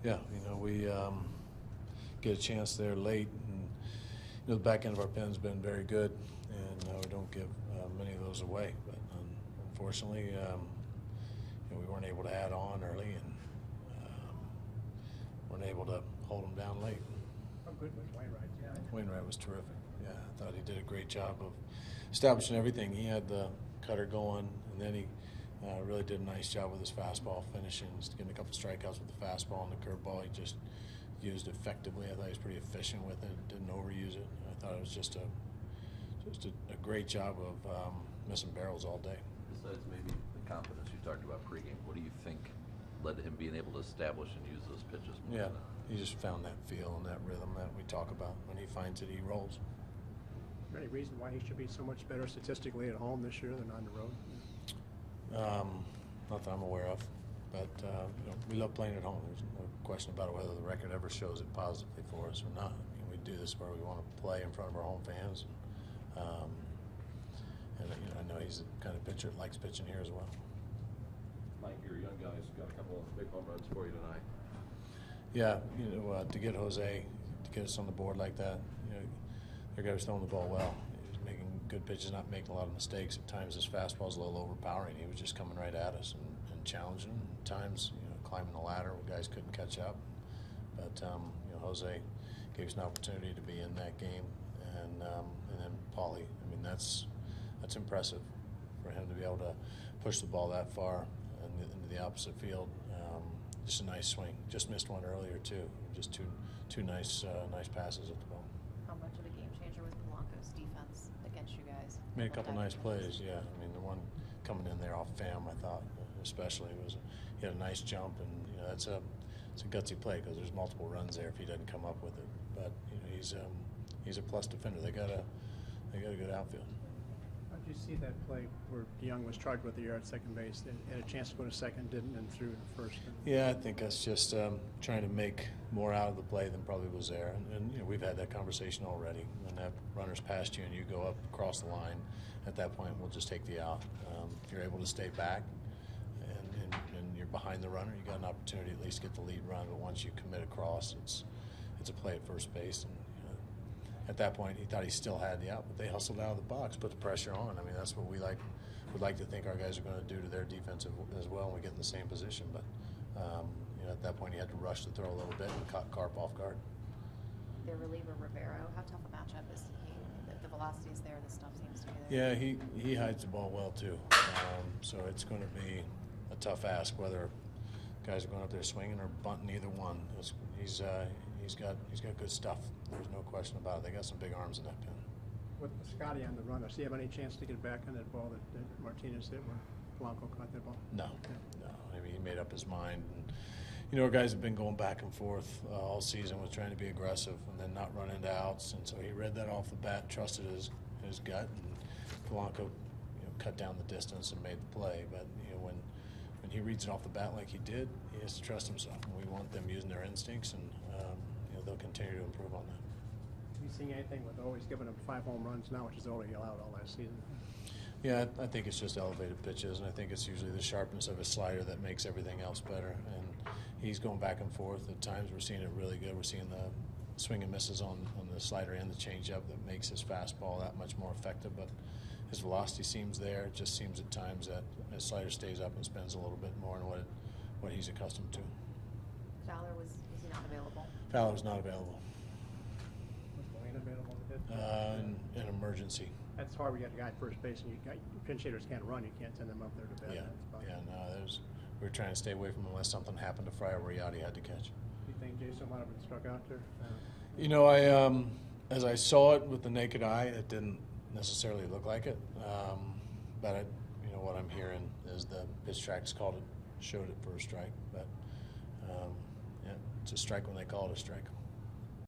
Yeah, we get a chance there late, and the back end of our pen's been very good, and we don't give many of those away. But unfortunately, we weren't able to add on early, and weren't able to hold them down late. How good was Wainwright? Yeah. Wainwright was terrific. Yeah, I thought he did a great job of establishing everything. He had the cutter going, and then he really did a nice job with his fastball finishing, just getting a couple strikeouts with the fastball and the curveball. He just used effectively. I thought he was pretty efficient with it. Didn't overuse it. I thought it was just a great job of missing barrels all day. Besides maybe the confidence you talked about pregame, what do you think led to him being able to establish and use those pitches more? Yeah, he just found that feel and that rhythm that we talk about. When he finds it, he rolls. Is there any reason why he should be so much better statistically at home this year than on the road? Not that I'm aware of, but we love playing at home. There's no question about it, whether the record ever shows it positively for us or not. We do this where we want to play in front of our home fans, and I know he's the kind of pitcher that likes pitching here as well. Mike, your young guys got a couple of big home runs for you tonight. Yeah, to get Jose to get us on the board like that, the guy was throwing the ball well. He was making good pitches, not making a lot of mistakes. At times his fastball was a little overpowering. He was just coming right at us and challenging. At times, climbing the ladder, guys couldn't catch up. But Jose gave us an opportunity to be in that game, and then Paulie. I mean, that's impressive for him to be able to push the ball that far into the opposite field. Just a nice swing. Just missed one earlier too. Just two nice passes at the ball. How much of a game changer was Polanco's defense against you guys? Made a couple nice plays. Yeah, I mean the one coming in there off Pham, I thought especially he had a nice jump, and it's a gutsy play because there's multiple runs there if he doesn't come up with it. But he's a plus defender. They got a good outfield. How did you see that play where DeYoung was charged with the error at second base? They had a chance to go to second, didn't, and threw to first. Yeah, I think that's just trying to make more out of the play than probably was there. And we've had that conversation already. When that runner's past you and you go up across the line, at that point we'll just take the out. If you're able to stay back and you're behind the runner, you got an opportunity to at least get the lead run. But once you commit across, it's a play at first base. And at that point, he thought he still had the out, but they hustled out of the box, put the pressure on. I mean, that's what we would like to think our guys are going to do to their defense as well when we get in the same position. But at that point, he had to rush to throw a little bit and caught Carp off guard. Their reliever Rivero, how tough a matchup is he? The velocity is there, the stuff seems to be there. Yeah, he hides the ball well too. So it's going to be a tough ask whether guys are going up there swinging or bunting. Either one. He's got good stuff. There's no question about it. They got some big arms in that pen. With Scotty on the run, does he have any chance to get back on that ball that Martinez hit when Polanco caught that ball? No. I mean, he made up his mind. And, our guys have been going back and forth all season with trying to be aggressive and then not run into outs. And so he read that off the bat, trusted his gut, and Polanco cut down the distance and made the play. But when he reads it off the bat like he did, he has to trust himself. And we want them using their instincts, and they'll continue to improve on that. Have you seen anything with always giving up 5 home runs now, which is already allowed all last season? Yeah, I think it's just elevated pitches, and I think it's usually the sharpness of his slider that makes everything else better. And he's going back and forth. At times we're seeing it really good. We're seeing the swing and misses on the slider and the changeup that makes his fastball that much more effective. But his velocity seems there. It just seems at times that his slider stays up and spins a little bit more than what he's accustomed to. Fowler was he not available? Fowler was not available. Was Wayne available? An emergency. That's hard. We got a guy at first base, and pinch hitters can't run. You can't send them up there to bat. We were trying to stay away from him unless something happened to Fry or Yachty had to catch. Do you think Jason might have been struck out there? As I saw it with the naked eye, it didn't necessarily look like it. But what I'm hearing is the pitch tracks showed it for a strike. But it's a strike when they call it a strike.